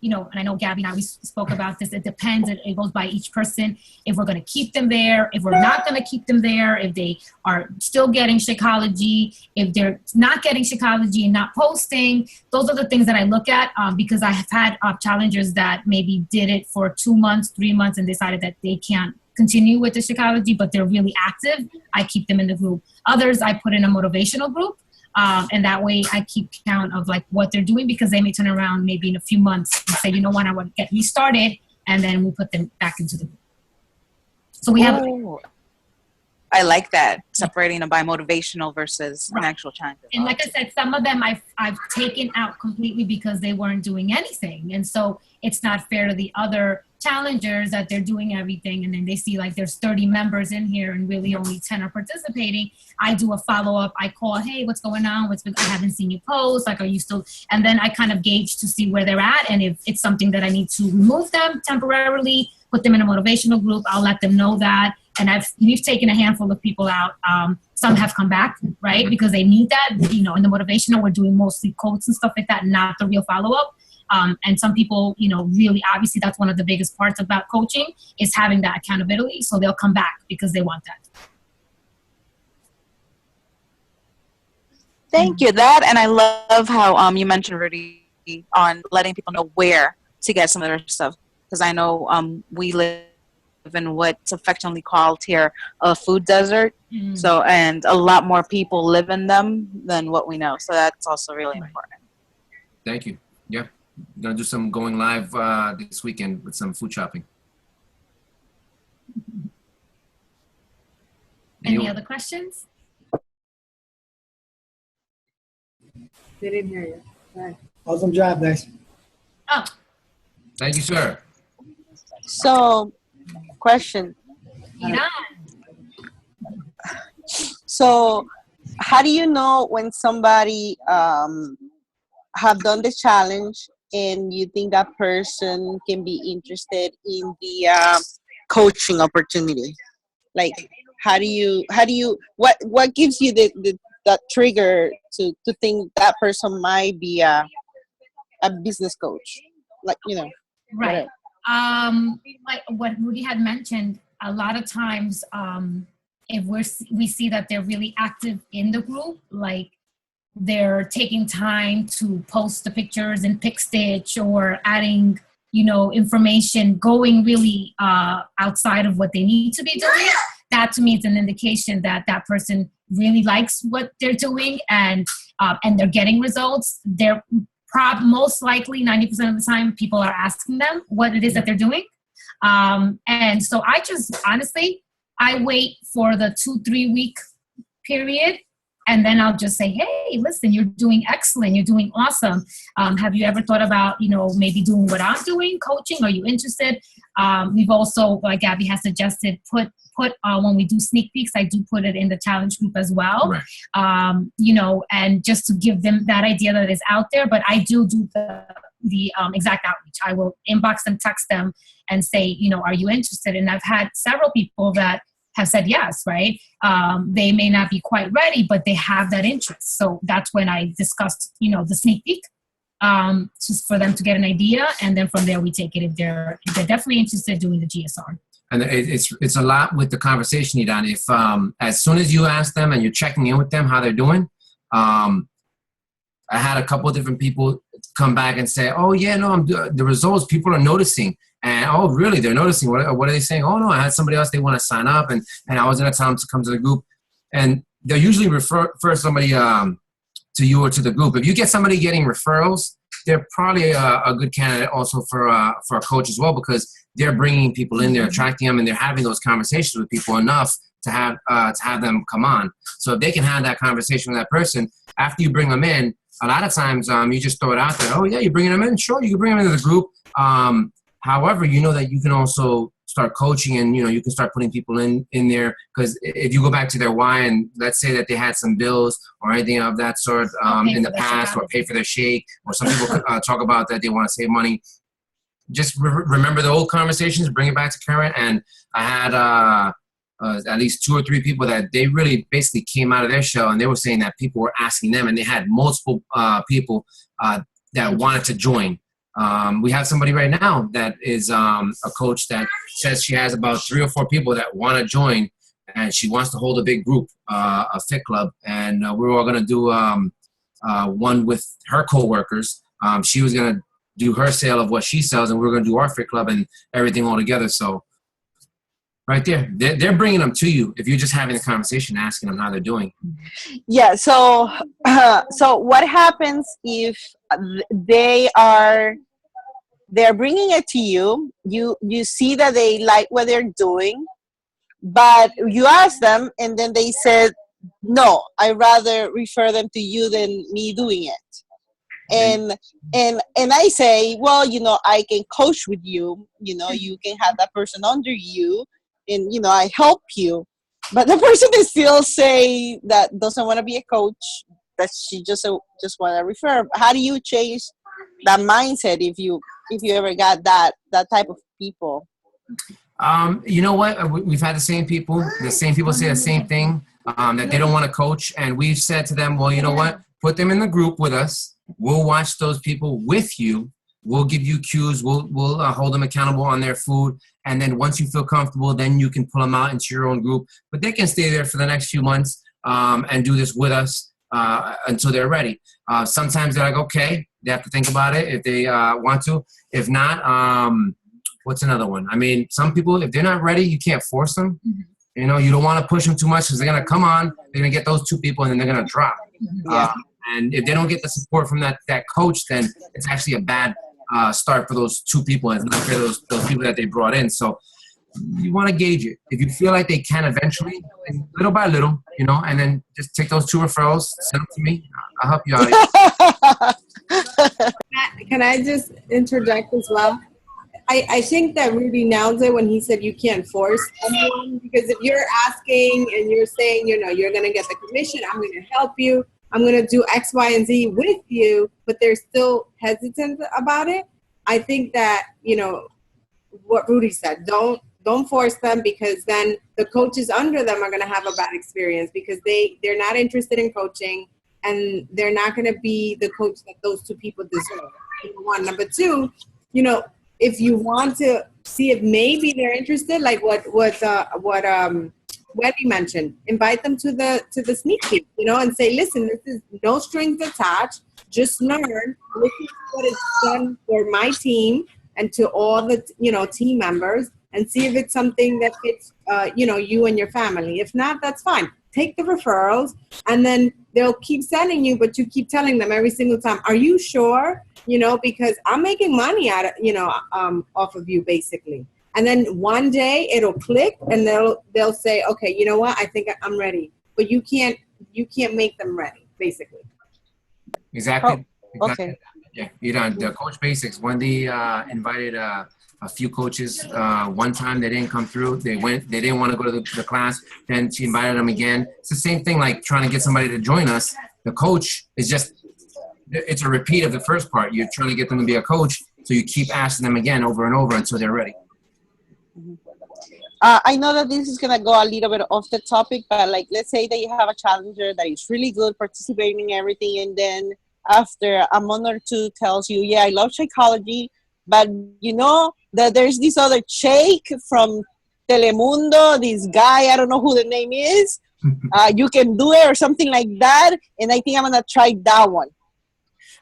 and I know Gabby and I, we spoke about this. It depends. It goes by each person. If we're going to keep them there, if we're not going to keep them there, if they are still getting Shakeology, if they're not getting Shakeology and not posting, those are the things that I look at because I have had challengers that maybe did it for 2 months, 3 months, and decided that they can't continue with the Shakeology, but they're really active. I keep them in the group. Others I put in a motivational group. And that way I keep count of like what they're doing because they may turn around maybe in a few months and say, you know what, I want to get restarted. And then we put them back into the group. So we have. I like that, separating them by motivational versus an actual challenge. And like I said, some of them I've taken out completely because they weren't doing anything. And so it's not fair to the other challengers that they're doing everything. And then they see like there's 30 members in here and really only 10 are participating. I do a follow-up. I call, hey, what's going on? I haven't seen you post. Like, are you still? And then I kind of gauge to see where they're at. And if it's something that I need to remove them temporarily, put them in a motivational group, I'll let them know that. And we've taken a handful of people out. Some have come back, right? Because they need that. In the motivational, we're doing mostly quotes and stuff like that, not the real follow-up. And some people, really, obviously that's one of the biggest parts about coaching is having that accountability. So they'll come back because they want that. Thank you. That, and I love how you mentioned, Rudy, on letting people know where to get some of their stuff. Because I know we live in what's affectionately called here a food desert. So, and a lot more people live in them than what we know. So that's also really important. Thank you. Yeah. Gonna do some going live this weekend with some food shopping. Any other questions? They didn't hear you. Right. Awesome job, guys. Oh, Thank you, sir. So, question. Iran. So, how do you know when somebody have done the challenge and you think that person can be interested in the coaching opportunity? Like, what gives you that trigger to think that person might be a business coach? Like, Right. whatever. Like what Rudy had mentioned, a lot of times, if we see that they're really active in the group, like they're taking time to post the pictures in Pick Stitch or adding, information, going really outside of what they need to be doing. That to me is an indication that that person really likes what they're doing and they're getting results. They're most likely 90% of the time people are asking them what it is that they're doing. And so I just honestly, I wait for the 2-3 week period. And then I'll just say, hey, listen, you're doing excellent. You're doing awesome. Have you ever thought about, maybe doing what I'm doing, coaching? Are you interested? We've also, like Gabby has suggested, put when we do sneak peeks, I do put it in the challenge group as well. Right. And just to give them that idea that it's out there. But I do the exact outreach. I will inbox them, text them, and say, are you interested? And I've had several people that have said yes, right? They may not be quite ready, but they have that interest. So that's when I discussed, the sneak peek, just for them to get an idea. And then from there, we take it if they're definitely interested in doing the GSR. And it's a lot with the conversation, Idan. If as soon as you ask them and you're checking in with them, how they're doing, I had a couple of different people come back and say, oh, yeah, no, the results, people are noticing. And, oh, really, they're noticing. What are they saying? Oh, no, I had somebody else, they want to sign up, and I was going to tell them to come to the group. And they'll usually refer somebody to you or to the group. If you get somebody getting referrals, they're probably a good candidate also for a coach as well, because they're bringing people in, they're attracting them, and they're having those conversations with people enough to have them come on. So if they can have that conversation with that person, after you bring them in, a lot of times you just throw it out there. Oh, yeah, you're bringing them in? Sure, you can bring them into the group. However, that you can also start coaching and, you can start putting people in there. Because if you go back to their why and let's say that they had some bills or anything of that sort in the past, or pay for their shake, or some people talk about that they want to save money. Just remember the old conversations, bring it back to current. And I had at least 2 or 3 people that they really basically came out of their shell, and they were saying that people were asking them, and they had multiple people that wanted to join. We have somebody right now that is a coach that says she has about 3 or 4 people that want to join, and she wants to hold a big group, a fit club. And we're all going to do one with her coworkers. She was going to do her sale of what she sells, and we're going to do our fit club and everything all together. So right there, they're bringing them to you if you're just having a conversation, asking them how they're doing. Yeah. So what happens if they're bringing it to you? You see that they like what they're doing, but you ask them, and then they said, "No, I'd rather refer them to you than me doing it." And I say, well, I can coach with you. You can have that person under you, and I help you. But the person is still say that doesn't want to be a coach, that she just want to refer. How do you change that mindset if you ever got that type of people? You know what? We've had the same people. The same people say the same thing, that they don't want to coach. And we've said to them, well, you know what? Put them in the group with us. We'll watch those people with you. We'll give you cues. We'll hold them accountable on their food. And then once you feel comfortable, then you can pull them out into your own group. But they can stay there for the next few months and do this with us until they're ready. Sometimes they're like, okay, they have to think about it if they want to. If not, what's another one? I mean, some people, if they're not ready, you can't force them. You don't want to push them too much because they're going to come on, they're going to get those 2 people, and then they're going to drop. And if they don't get the support from that coach, then it's actually a bad start for those two people, and it's not for those people that they brought in. So you want to gauge it. If you feel like they can eventually, little by little, and then just take those 2 referrals, send them to me. I'll help you out. Can I just interject as well? I think that Rudy nailed it when he said you can't force anyone, because if you're asking and you're saying, you're going to get the commission, I'm going to help you, I'm going to do X, Y, and Z with you, but they're still hesitant about it. I think that, what Rudy said, don't force them, because then the coaches under them are going to have a bad experience, because they're not interested in coaching, and they're not going to be the coach that those 2 people deserve. Number 1. Number 2, if you want to see if maybe they're interested, like what Wendy mentioned, invite them to the sneak peek, and say, listen, this is no strings attached. Just learn. Listen to what is done for my team and to all the team members, and see if it's something that fits you and your family. If not, that's fine. Take the referrals, and then they'll keep sending you, but you keep telling them every single time, are you sure? Because I'm making money out of, off of you, basically. And then one day it'll click, and they'll say, okay, you know what? I think I'm ready. But you can't make them ready, basically. Exactly. Oh, okay. Yeah, the Coach Basics. Wendy invited a few coaches. One time they didn't come through. They didn't want to go to the class. Then she invited them again. It's the same thing like trying to get somebody to join us. The coach is it's a repeat of the first part. You're trying to get them to be a coach, so you keep asking them again over and over until they're ready. I know that this is going to go a little bit off the topic, but like, let's say that you have a challenger that is really good, participating in everything, and then after a month or 2 tells you, yeah, I love psychology, but that there's this other Sheikh from Telemundo, this guy, I don't know who the name is, you can do it or something like that, and I think I'm going to try that one.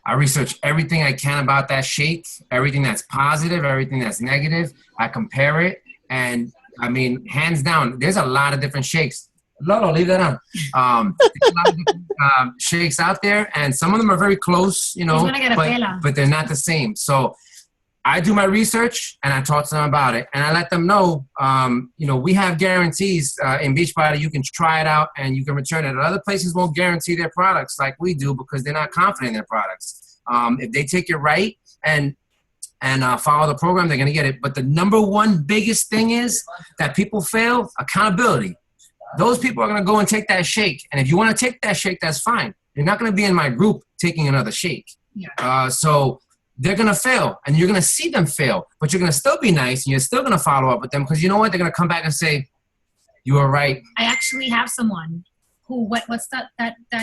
I research everything I can about that Sheikh, everything that's positive, everything that's negative. I compare it, and I mean, hands down, there's a lot of different Sheikhs. Lolo, leave that on. There's a lot of different Sheikhs out there, and some of them are very close, but they're not the same. So I do my research, and I talk to them about it, and I let them know, we have guarantees in Beachbody. You can try it out, and you can return it. Other places won't guarantee their products like we do, because they're not confident in their products. If they take it right and follow the program, they're going to get it. But the number one biggest thing is that people fail accountability. Those people are going to go and take that shake. And if you want to take that shake, that's fine. You're not going to be in my group taking another shake. Yeah. So they're going to fail, and you're going to see them fail, but you're going to still be nice, and you're still going to follow up with them, because you know what? They're going to come back and say, you were right. I actually have someone who, what's that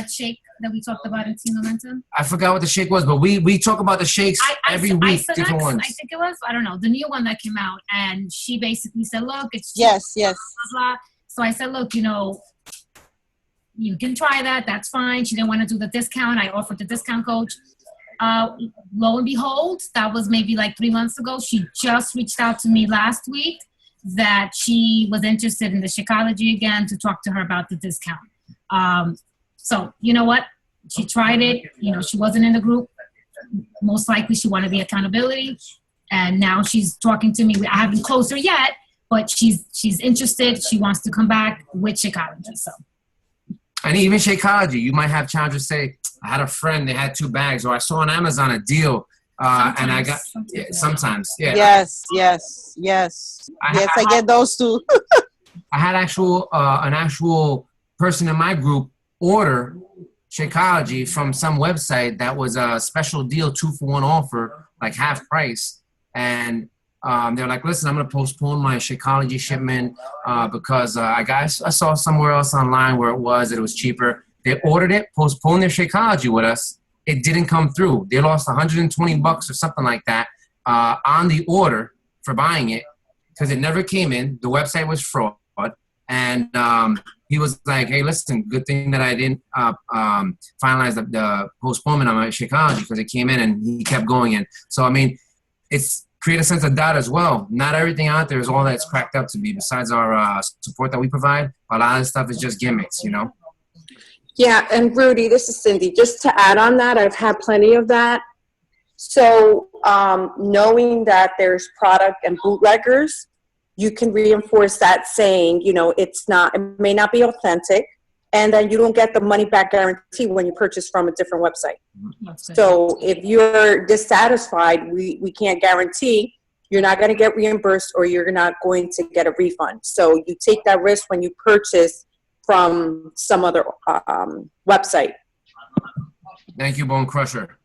shake that we talked about in Team Momentum? I forgot what the shake was, but we talk about the shakes every week, different ones. I think it was, I don't know, the new one that came out, and she basically said, look, it's yes. Blah, blah, blah. So I said, look, you can try that. That's fine. She didn't want to do the discount. I offered the discount coach. Lo and behold, that was maybe like 3 months ago. She just reached out to me last week that she was interested in the Shakeology again, to talk to her about the discount. So you know what? She tried it. She wasn't in the group. Most likely she wanted the accountability. And now she's talking to me. I haven't closed her yet, but she's interested. She wants to come back with Shakeology. So. And even Shakeology, you might have challengers say, I had a friend, they had 2 bags, or I saw on Amazon a deal, and I got, sometimes. Yes. I get those too. I had an actual person in my group order Shakeology from some website that was a special deal, 2-for-1 offer, like half price. And they're like, listen, I'm going to postpone my Shakeology shipment because I saw somewhere else online where it was cheaper. They ordered it, postponed their Shakeology with us. It didn't come through. They lost $120 or something like that on the order for buying it, because it never came in. The website was fraud. And he was like, hey, listen, good thing that I didn't finalize the postponement on my Shakeology, because it came in, and he kept going in. So, I mean, it's create a sense of doubt as well. Not everything out there is all that it's cracked up to be. Besides our support that we provide, a lot of stuff is just gimmicks, Yeah, and Rudy, this is Cindy. Just to add on that, I've had plenty of that. So knowing that there's product and bootleggers, you can reinforce that saying, you know, it may not be authentic, and then you don't get the money back guarantee when you purchase from a different website. So if you're dissatisfied, we can't guarantee you're not going to get reimbursed or you're not going to get a refund. So you take that risk when you purchase from some other website. Thank you, Bone Crusher.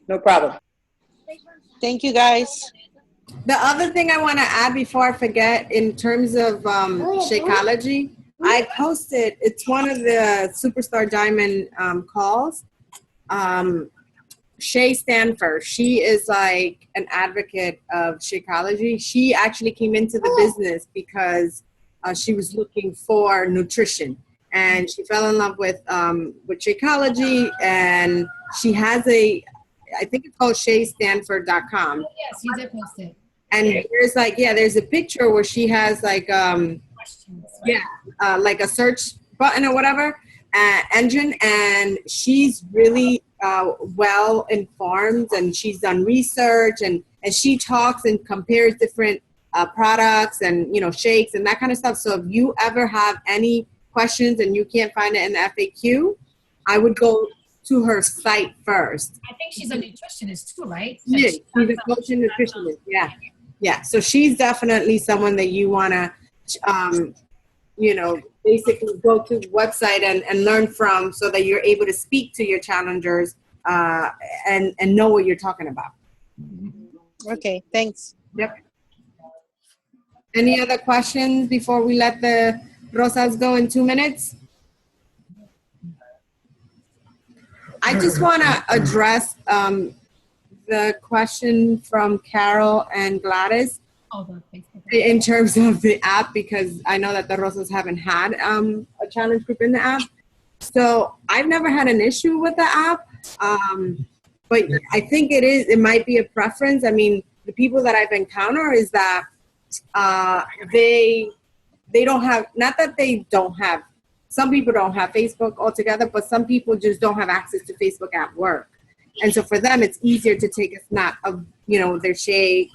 No problem. Thank you, guys. The other thing I want to add before I forget, in terms of Shakeology, I posted, it's one of the Superstar Diamond calls. Shay Stanford, she is like an advocate of Shakeology. She actually came into the business because she was looking for nutrition, and she fell in love with Shakeology, and she has I think it's called shaystanford.com. Yes, you did post it. And there's a picture where she has like like a search button or whatever engine, and she's really well informed, and she's done research, and she talks and compares different products and, you know, shakes and that kind of stuff. So if you ever have any questions and you can't find it in the FAQ, I would go to her site first. I think she's a nutritionist too, right? Yeah, she's a coach and nutritionist. Yeah. So she's definitely someone that you want to, you know, basically go to the website and learn from, so that you're able to speak to your challengers and know what you're talking about. Okay, thanks. Yep. Any other questions before we let the Rosas go in 2 minutes? I just want to address the question from Carol and Gladys in terms of the app, because I know that the Rosas haven't had a challenge group in the app. So I've never had an issue with the app, but I think it might be a preference. I mean, the people that I've encountered is that they don't have, not that they don't have, some people don't have Facebook altogether, but some people just don't have access to Facebook at work. And so for them, it's easier to take a snap of, you know, their shake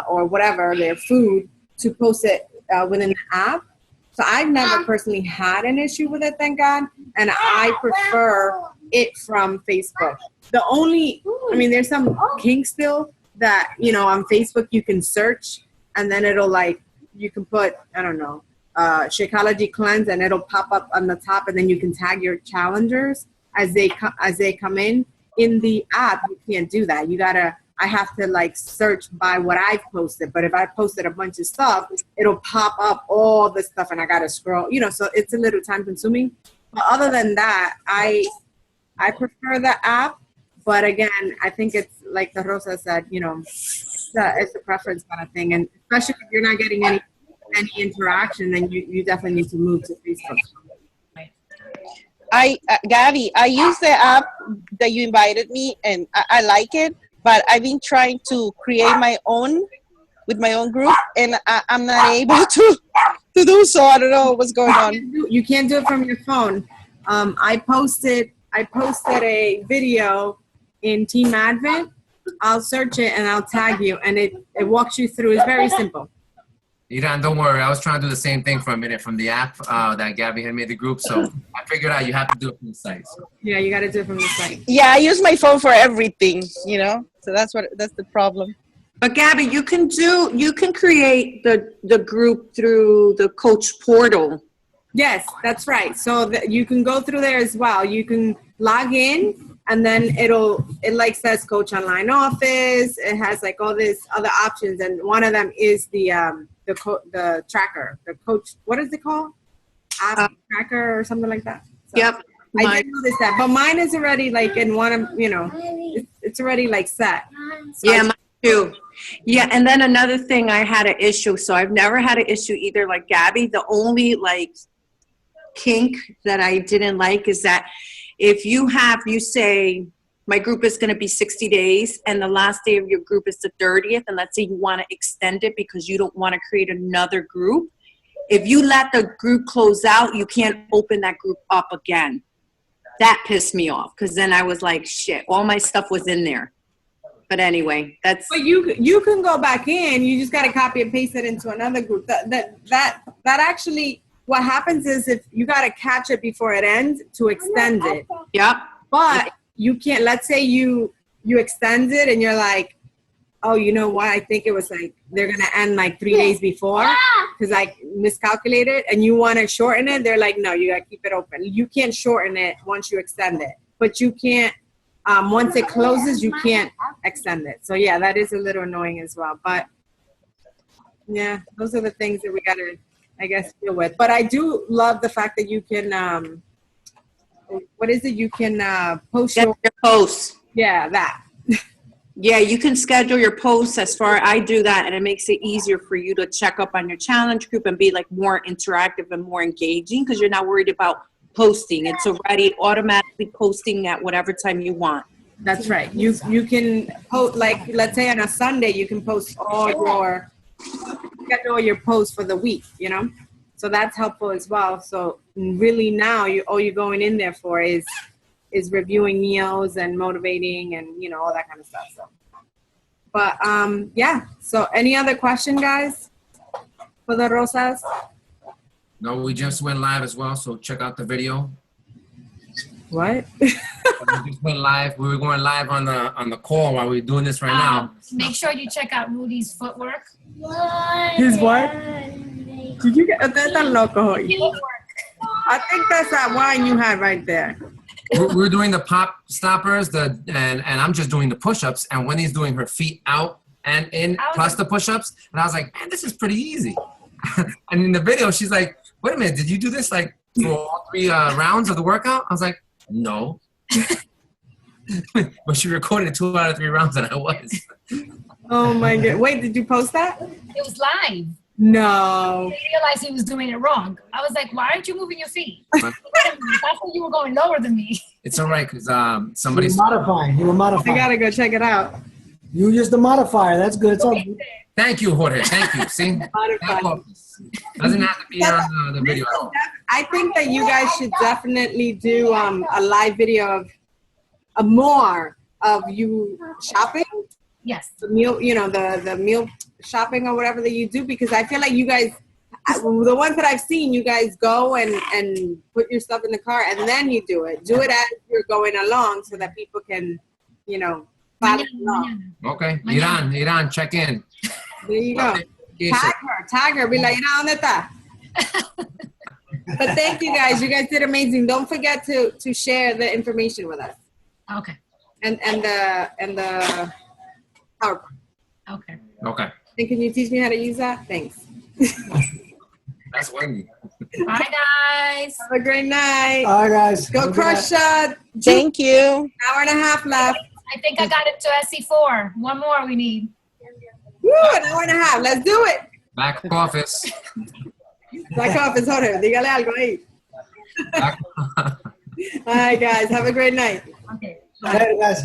or whatever, their food, to post it within the app. So I've never personally had an issue with it, thank God. And I prefer it from Facebook. There's some kink still that, you know, on Facebook you can search, and then it'll you can put, I don't know, Shakeology cleanse, and it'll pop up on the top, and then you can tag your challengers as they come in. In the app, you can't do that. I have to search by what I've posted. But if I posted a bunch of stuff, it'll pop up all the stuff, and I gotta scroll, you know, so it's a little time consuming. But other than that, I prefer the app. But again, I think it's like the Rosa said, you know, it's a preference kind of thing. And especially if you're not getting any interaction, then you definitely need to move to Facebook. Gabby, I use the app that you invited me, and I like it, but I've been trying to create my own with my own group, and I'm not able to do so. I don't know what's going on. You can't do it from your phone. I posted a video in Team Advent. I'll search it and I'll tag you, and it walks you through. It's very simple. Don't worry. I was trying to do the same thing for a minute from the app that Gabby had made the group. So I figured out you have to do it from the site. So. Yeah, you got to do it from the site. Yeah, I use my phone for everything, you know. So that's the problem. But Gabby, you can create the group through the coach portal. Yes, that's right. So you can go through there as well. You can log in, and then it says Coach Online Office. It has all these other options, and one of them is the tracker, the coach. What is it called? App tracker or something like that. So Yep. I did notice that, but mine is already in one of, you know, it's already set. So Yeah, mine too. Yeah, and then another thing, I had an issue. So I've never had an issue either like Gabby. The only kink that I didn't like is that if you say my group is going to be 60 days and the last day of your group is the 30th, and let's say you want to extend it because you don't want to create another group, if you let the group close out, you can't open that group up again. That pissed me off because then I was like, shit, all my stuff was in there. But anyway, that's. But you can go back in. You just got to copy and paste it into another group. That actually, what happens is if you got to catch it before it ends to extend it. Yep. But you can't. Let's say you extend it and you're like, oh, you know what? I think it was like they're gonna end like 3 days before because I miscalculated, and you want to shorten it. They're like, no, you gotta keep it open. You can't shorten it once you extend it, but you can't. Once it closes, you can't extend it. So yeah, that is a little annoying as well. But yeah, those are the things that we gotta, I guess, deal with. But I do love the fact that you can, what is it? You can post Get your posts. yeah, that. Yeah, you can schedule your posts as far. I do that, and it makes it easier for you to check up on your challenge group and be like more interactive and more engaging because you're not worried about posting. It's already automatically posting at whatever time you want. That's right. You can post, like, let's say on a Sunday, you can post all your posts for the week, you know? So that's helpful as well. So really now all you're going in there for is reviewing meals and motivating and, you know, all that kind of stuff. So, but yeah. So any other question, guys, for the Rosas? No, we just went live as well, so check out the video. What? We just went live. We were going live on the call while we're doing this right now. Make sure you check out Rudy's footwork. His what? Did you get that loco? Footwork. I think that's that wine you had right there. We're doing the pop stoppers, and I'm just doing the push-ups, and Wendy's doing her feet out and in plus the push-ups, and I was like, man, this is pretty easy. And in the video, she's like, wait a minute, did you do this like for all 3 rounds of the workout? I was like, no. But she recorded 2 out of 3 rounds, and I was. Oh my God. Wait, did you post that? It was live. No. I realized he was doing it wrong. I was like, why aren't you moving your feet? I thought you were going lower than me. It's all right, because You somebody's. were modifying. You were I modifying. gotta go check it out. You used the modifier. That's good. It's all good. Thank you, Jorge. Thank you. See? Modify. Doesn't have to be on the video at all. I think that you guys should definitely do a live video of more of you shopping. Yes. The meal, you know, the meal shopping or whatever that you do, because I feel like you guys, the ones that I've seen, you guys go and put your stuff in the car and then you do it. Do it as you're going along so that people can, you know, follow along. Okay. Iran, check in. There you go. Tag her. Be like, ¿dónde está? But thank you guys. You guys did amazing. Don't forget to share the information with us. Okay. And the PowerPoint. Okay. Okay. And can you teach me how to use that? Thanks. That's Wendy. Bye, guys. Have a great night. All right, guys. Go Have a good crush night. Thank you. Hour and a half left. I think I got it to SC4. One more we need. Woo, an hour and a half. Let's do it. Back office. Back office, Jorge. Dígale algo ahí. All right, guys. Have a great night. Okay. All right, guys.